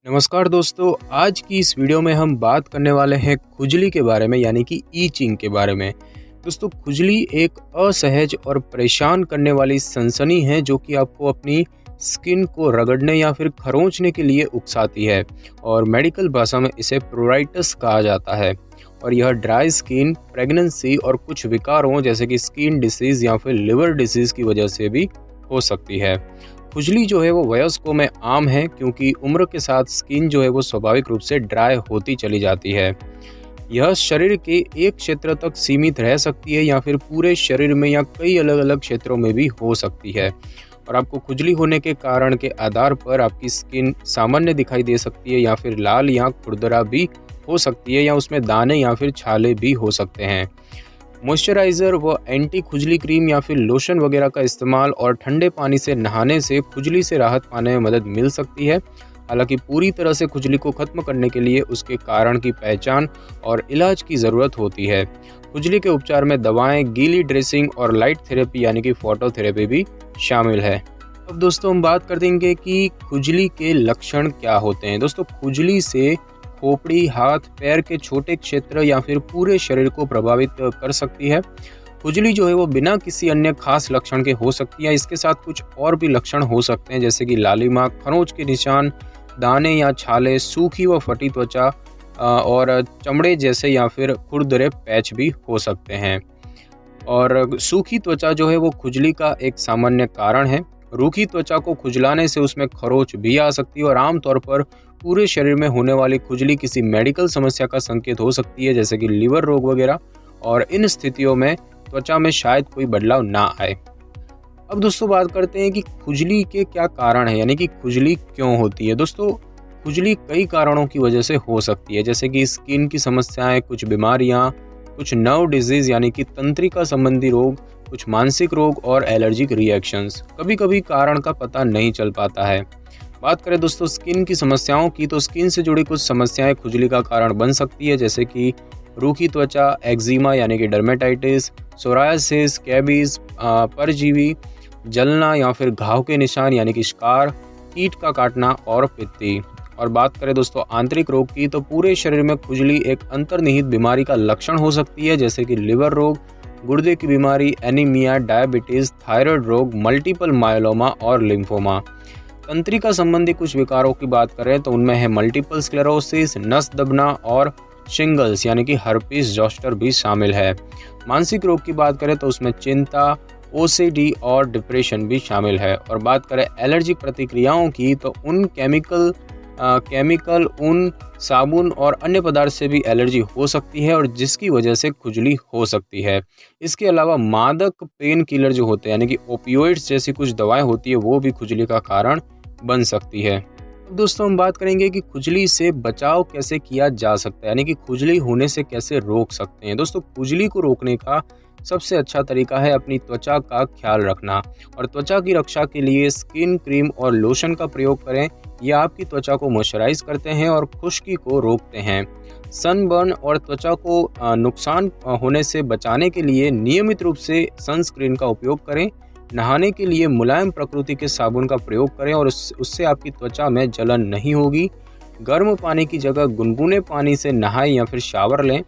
नमस्कार दोस्तों, आज की इस वीडियो में हम बात करने वाले हैं खुजली के बारे में यानी कि ईचिंग के बारे में। दोस्तों, खुजली एक असहज और परेशान करने वाली सनसनी है जो कि आपको अपनी स्किन को रगड़ने या फिर खरोंचने के लिए उकसाती है और मेडिकल भाषा में इसे प्रोराइटस कहा जाता है। और यह ड्राई स्किन, प्रेगनेंसी और कुछ विकारों जैसे कि स्किन डिसीज़ या फिर लिवर डिसीज़ की वजह से भी हो सकती है। खुजली जो है वो वयस्कों में आम है क्योंकि उम्र के साथ स्किन जो है वो स्वाभाविक रूप से ड्राई होती चली जाती है। यह शरीर के एक क्षेत्र तक सीमित रह सकती है या फिर पूरे शरीर में या कई अलग अलग क्षेत्रों में भी हो सकती है। और आपको खुजली होने के कारण के आधार पर आपकी स्किन सामान्य दिखाई दे सकती है या फिर लाल या खुरदरा भी हो सकती है या उसमें दाने या फिर छाले भी हो सकते हैं। मॉइस्चराइज़र व एंटी खुजली क्रीम या फिर लोशन वगैरह का इस्तेमाल और ठंडे पानी से नहाने से खुजली से राहत पाने में मदद मिल सकती है। हालांकि पूरी तरह से खुजली को खत्म करने के लिए उसके कारण की पहचान और इलाज की ज़रूरत होती है। खुजली के उपचार में दवाएं, गीली ड्रेसिंग और लाइट थेरेपी यानी कि फोटोथेरेपी भी शामिल है। अब दोस्तों हम बात कर देंगे कि खुजली के लक्षण क्या होते हैं। दोस्तों, खुजली से खोपड़ी, हाथ, पैर के छोटे क्षेत्र या फिर पूरे शरीर को प्रभावित कर सकती है। खुजली जो है वो बिना किसी अन्य खास लक्षण के हो सकती है। इसके साथ कुछ और भी लक्षण हो सकते हैं जैसे कि लालिमा, खरोंच के निशान, दाने या छाले, सूखी व फटी त्वचा और चमड़े जैसे या फिर खुरदरे पैच भी हो सकते हैं। और सूखी त्वचा जो है वो खुजली का एक सामान्य कारण है। रूखी त्वचा को खुजलाने से उसमें खरोंच भी आ सकती है और आमतौर पर पूरे शरीर में होने वाली खुजली किसी मेडिकल समस्या का संकेत हो सकती है जैसे कि लीवर रोग वगैरह। और इन स्थितियों में त्वचा में शायद कोई बदलाव ना आए। अब दोस्तों बात करते हैं कि खुजली के क्या कारण है यानी कि खुजली क्यों होती है। दोस्तों, खुजली कई कारणों की वजह से हो सकती है जैसे कि स्किन की समस्याएं, कुछ बीमारियां, कुछ नर्व डिजीज यानी कि तंत्रिका संबंधी रोग, कुछ मानसिक रोग और एलर्जिक रिएक्शंस। कभी कभी कारण का पता नहीं चल पाता है। बात करें दोस्तों स्किन की समस्याओं की, तो स्किन से जुड़ी कुछ समस्याएं खुजली का कारण बन सकती है जैसे कि रूखी त्वचा, एक्जिमा यानी कि डर्मेटाइटिस, सोरायसिस, स्कैबीज, परजीवी, जलना या फिर घाव के निशान यानी कि स्कार, कीट का काटना और पित्ती। और बात करें दोस्तों आंतरिक रोग की, तो पूरे शरीर में खुजली एक अंतर्निहित बीमारी का लक्षण हो सकती है जैसे कि लिवर रोग, गुर्दे की बीमारी, एनीमिया, डायबिटीज, थायराइड रोग, मल्टीपल मायोलोमा और लिम्फोमा। तंत्रिका संबंधी कुछ विकारों की बात करें तो उनमें है मल्टीपल स्क्लेरोसिस, नस दबना और शिंगल्स यानी कि हर्पीस जोस्टर भी शामिल है। मानसिक रोग की बात करें तो उसमें चिंता, ओसीडी और डिप्रेशन भी शामिल है। और बात करें एलर्जिक प्रतिक्रियाओं की, तो उन केमिकल, उन साबुन और अन्य पदार्थ से भी एलर्जी हो सकती है और जिसकी वजह से खुजली हो सकती है। इसके अलावा मादक पेन किलर जो होते हैं यानी कि ओपियोइड्स जैसी कुछ दवाएं होती है वो भी खुजली का कारण बन सकती है। अब दोस्तों हम बात करेंगे कि खुजली से बचाव कैसे किया जा सकता है यानी कि खुजली होने से कैसे रोक सकते हैं। दोस्तों, खुजली को रोकने का सबसे अच्छा तरीका है अपनी त्वचा का ख्याल रखना। और त्वचा की रक्षा के लिए स्किन क्रीम और लोशन का प्रयोग करें। ये आपकी त्वचा को मॉइस्चराइज करते हैं और खुश्की को रोकते हैं। सनबर्न और त्वचा को नुकसान होने से बचाने के लिए नियमित रूप से सनस्क्रीन का उपयोग करें। नहाने के लिए मुलायम प्रकृति के साबुन का प्रयोग करें और उससे आपकी त्वचा में जलन नहीं होगी। गर्म पानी की जगह गुनगुने पानी से नहाएं या फिर शावर लें।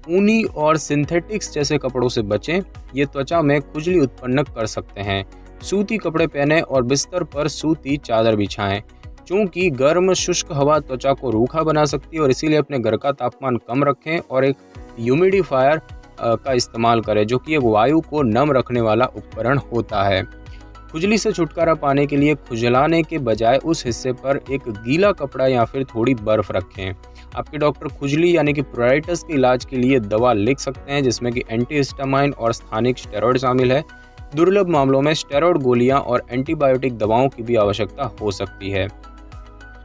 ऊनी और सिंथेटिक्स जैसे कपड़ों से बचें, ये त्वचा में खुजली उत्पन्न कर सकते हैं। सूती कपड़े पहनें और बिस्तर पर सूती चादर बिछाएं। चूँकि गर्म शुष्क हवा त्वचा को रूखा बना सकती है और इसीलिए अपने घर का तापमान कम रखें और एक ह्यूमिडिफायर का इस्तेमाल करें जो कि एक वायु को नम रखने वाला उपकरण होता है। खुजली से छुटकारा पाने के लिए खुजलाने के बजाय उस हिस्से पर एक गीला कपड़ा या फिर थोड़ी बर्फ रखें। आपके डॉक्टर खुजली यानी कि प्रोराइटस के इलाज के लिए दवा लिख सकते हैं जिसमें कि एंटीहिस्टामाइन और स्थानिक स्टेरॉइड शामिल है। दुर्लभ मामलों में स्टेरॉइड गोलियां और एंटीबायोटिक दवाओं की भी आवश्यकता हो सकती है।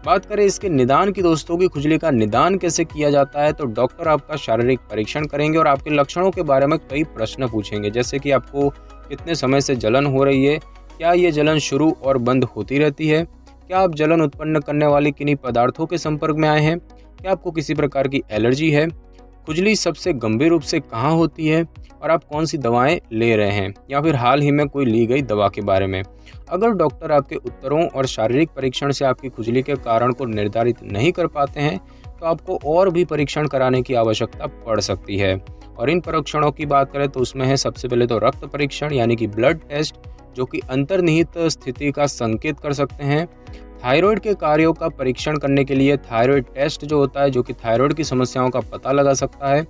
बात करें इसके निदान की दोस्तों की खुजली का निदान कैसे किया जाता है, तो डॉक्टर आपका शारीरिक परीक्षण करेंगे और आपके लक्षणों के बारे में कई प्रश्न पूछेंगे जैसे कि आपको कितने समय से जलन हो रही है, क्या ये जलन शुरू और बंद होती रहती है, क्या आप जलन उत्पन्न करने वाली किन्हीं पदार्थों के संपर्क में आए हैं, क्या आपको किसी प्रकार की एलर्जी है, खुजली सबसे गंभीर रूप से कहाँ होती है और आप कौन सी दवाएं ले रहे हैं, या फिर हाल ही में कोई ली गई दवा के बारे में। अगर डॉक्टर आपके उत्तरों और शारीरिक परीक्षण से आपकी खुजली के कारण को निर्धारित नहीं कर पाते हैं तो आपको और भी परीक्षण कराने की आवश्यकता पड़ सकती है। और इन परीक्षणों की बात करें तो उसमें है सबसे पहले तो रक्त परीक्षण यानी कि ब्लड टेस्ट, जो कि अंतर्निहित स्थिति का संकेत कर सकते हैं। थायराइड के कार्यों का परीक्षण करने के लिए थायराइड टेस्ट जो होता है, जो कि थायराइड की समस्याओं का पता लगा सकता है।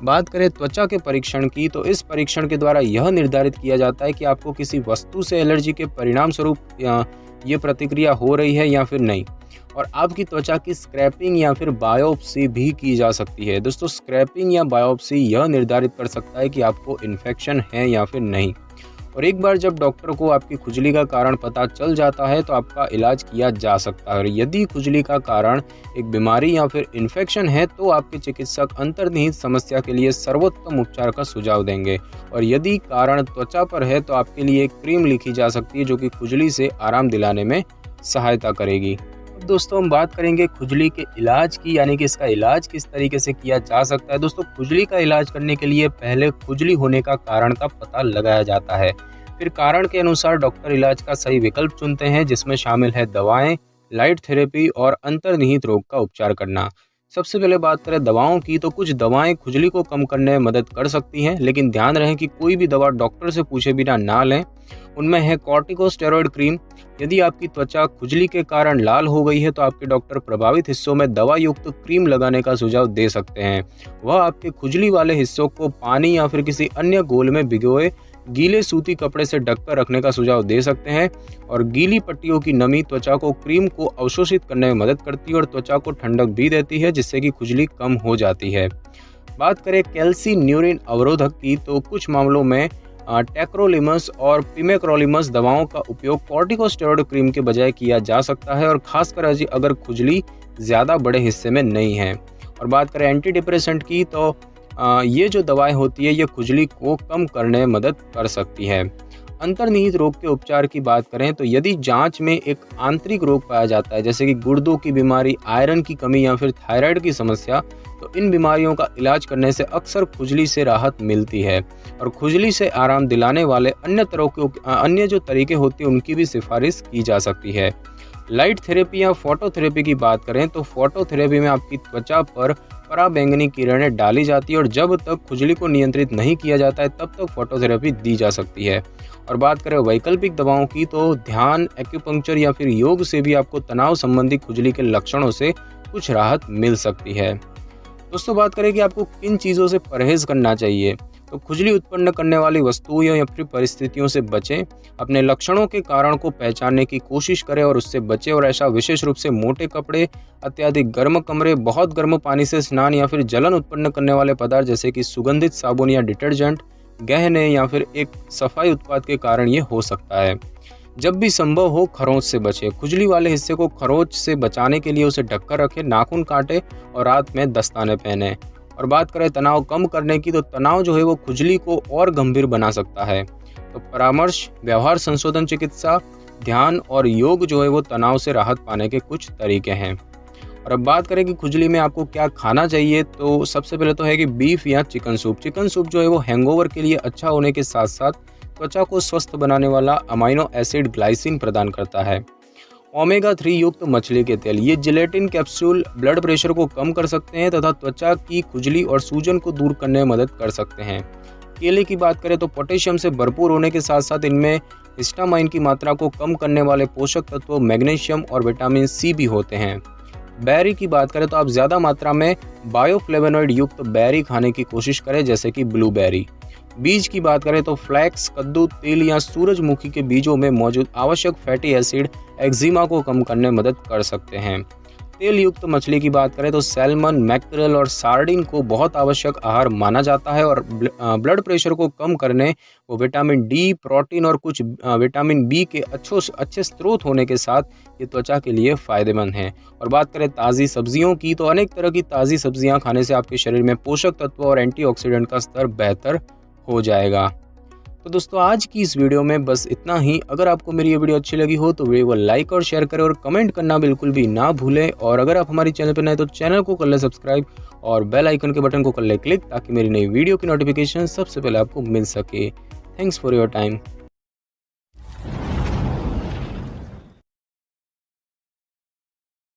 बात करें त्वचा के परीक्षण की, तो इस परीक्षण के द्वारा यह निर्धारित किया जाता है कि आपको किसी वस्तु से एलर्जी के परिणाम स्वरूप ये प्रतिक्रिया हो रही है या फिर नहीं। और आपकी त्वचा की स्क्रैपिंग या फिर बायोप्सी भी की जा सकती है। दोस्तों, स्क्रैपिंग या बायोप्सी यह निर्धारित कर सकता है कि आपको इन्फेक्शन है या फिर नहीं। और एक बार जब डॉक्टर को आपकी खुजली का कारण पता चल जाता है तो आपका इलाज किया जा सकता है। और यदि खुजली का कारण एक बीमारी या फिर इन्फेक्शन है तो आपके चिकित्सक अंतर्निहित समस्या के लिए सर्वोत्तम उपचार का सुझाव देंगे। और यदि कारण त्वचा पर है तो आपके लिए एक क्रीम लिखी जा सकती है जो कि खुजली से आराम दिलाने में सहायता करेगी। अब दोस्तों, हम बात करेंगे खुजली के इलाज की, यानी कि इसका इलाज किस तरीके से किया जा सकता है। दोस्तों, खुजली का इलाज करने के लिए पहले खुजली होने का कारण का पता लगाया जाता है। फिर कारण के अनुसार डॉक्टर इलाज का सही विकल्प चुनते हैं, जिसमें शामिल है दवाएं, लाइट थेरेपी और अंतर्निहित रोग का उपचार करना। सबसे पहले बात करें दवाओं की, तो कुछ दवाएं खुजली को कम करने में मदद कर सकती हैं, लेकिन ध्यान रहे कि कोई भी दवा डॉक्टर से पूछे बिना ना लें। उनमें है कॉर्टिकोस्टेरॉइड क्रीम। यदि आपकी त्वचा खुजली के कारण लाल हो गई है तो आपके डॉक्टर प्रभावित हिस्सों में दवा युक्त क्रीम लगाने का सुझाव दे सकते हैं। वह आपके खुजली वाले हिस्सों को पानी या फिर किसी अन्य घोल में भिगोए गीले सूती कपड़े से ढककर रखने का सुझाव दे सकते हैं। और गीली पट्टियों की नमी त्वचा को क्रीम को अवशोषित करने में मदद करती है और त्वचा को ठंडक भी देती है, जिससे कि खुजली कम हो जाती है। बात करें कैल्सिन्यूरिन अवरोधक की, तो कुछ मामलों में टेक्रोलिमस और पिमेक्रोलिमस दवाओं का उपयोग कॉर्टिकोस्टेरॉइड क्रीम के बजाय किया जा सकता है, और खासकर अगर खुजली ज़्यादा बड़े हिस्से में नहीं है। और बात करें एंटी डिप्रेसेंट की, तो ये जो दवाएं होती है ये खुजली को कम करने में मदद कर सकती है। अंतर्निहित रोग के उपचार की बात करें तो यदि जांच में एक आंतरिक रोग पाया जाता है, जैसे कि गुर्दों की बीमारी, आयरन की कमी या फिर थायराइड की समस्या, तो इन बीमारियों का इलाज करने से अक्सर खुजली से राहत मिलती है। और खुजली से आराम दिलाने वाले अन्य जो तरीके होते हैं उनकी भी सिफारिश की जा सकती है। लाइट थेरेपी या फोटोथेरेपी की बात करें तो फोटोथेरेपी में आपकी त्वचा पर पराबैंगनी किरणें डाली जाती है, और जब तक खुजली को नियंत्रित नहीं किया जाता है तब तक फोटोथेरेपी दी जा सकती है। और बात करें वैकल्पिक दवाओं की, तो ध्यान, एक्यूपंक्चर या फिर योग से भी आपको तनाव संबंधी खुजली के लक्षणों से कुछ राहत मिल सकती है। दोस्तों, बात करें कि आपको किन चीज़ों से परहेज करना चाहिए, तो खुजली उत्पन्न करने वाली वस्तुओं या फिर परिस्थितियों से बचें। अपने लक्षणों के कारण को पहचानने की कोशिश करें और उससे बचें, और ऐसा विशेष रूप से मोटे कपड़े, अत्यधिक गर्म कमरे, बहुत गर्म पानी से स्नान या फिर जलन उत्पन्न करने वाले पदार्थ जैसे कि सुगंधित साबुन या डिटर्जेंट, गहने या फिर एक सफाई उत्पाद के कारण ये हो सकता है। जब भी संभव हो खरोंच से बचें। खुजली वाले हिस्से को खरोंच से बचाने के लिए उसे ढककर रखें, नाखून काटें और रात में दस्ताने पहनें। और बात करें तनाव कम करने की, तो तनाव जो है वो खुजली को और गंभीर बना सकता है। तो परामर्श, व्यवहार संशोधन चिकित्सा, ध्यान और योग जो है वो तनाव से राहत पाने के कुछ तरीके हैं। और अब बात करें कि खुजली में आपको क्या खाना चाहिए, तो सबसे पहले तो है कि बीफ या चिकन सूप। चिकन सूप जो है वो हैंगओवर के लिए अच्छा होने के साथ साथ त्वचा को स्वस्थ बनाने वाला अमाइनो एसिड ग्लाइसिन प्रदान करता है। ओमेगा 3 युक्त मछली के तेल, ये जिलेटिन कैप्सूल ब्लड प्रेशर को कम कर सकते हैं तथा त्वचा की खुजली और सूजन को दूर करने में मदद कर सकते हैं। केले की बात करें तो पोटेशियम से भरपूर होने के साथ साथ इनमें हिस्टामाइन की मात्रा को कम करने वाले पोषक तत्व मैग्नीशियम और विटामिन सी भी होते हैं। बेरी की बात करें तो आप ज़्यादा मात्रा में बायोफ्लेवोनॉइड युक्त बेरी खाने की कोशिश करें, जैसे कि ब्लूबेरी। बीज की बात करें तो फ्लैक्स, कद्दू, तिल या सूरजमुखी के बीजों में मौजूद आवश्यक फैटी एसिड एक्जिमा को कम करने में मदद कर सकते हैं। तेल युक्त मछली की बात करें तो सैल्मन, मैक्रेल और सार्डिन को बहुत आवश्यक आहार माना जाता है और ब्लड प्रेशर को कम करने, वो विटामिन डी, प्रोटीन और कुछ विटामिन बी के अच्छे स्रोत होने के साथ ये त्वचा के लिए फ़ायदेमंद हैं। और बात करें ताज़ी सब्जियों की, तो अनेक तरह की ताज़ी सब्जियां खाने से आपके शरीर में पोषक तत्व और एंटीऑक्सीडेंट का स्तर बेहतर हो जाएगा। तो दोस्तों आज की इस वीडियो में बस इतना ही। अगर आपको मेरी ये वीडियो अच्छी लगी हो तो वीडियो को लाइक और शेयर करें और कमेंट करना बिल्कुल भी ना भूलें। और अगर आप हमारी चैनल पर नए तो चैनल को कर लें सब्सक्राइब और बेल आइकन के बटन को कर लें क्लिक, ताकि मेरी नई वीडियो की नोटिफिकेशन सबसे पहले आपको मिल सके। Thanks for your time.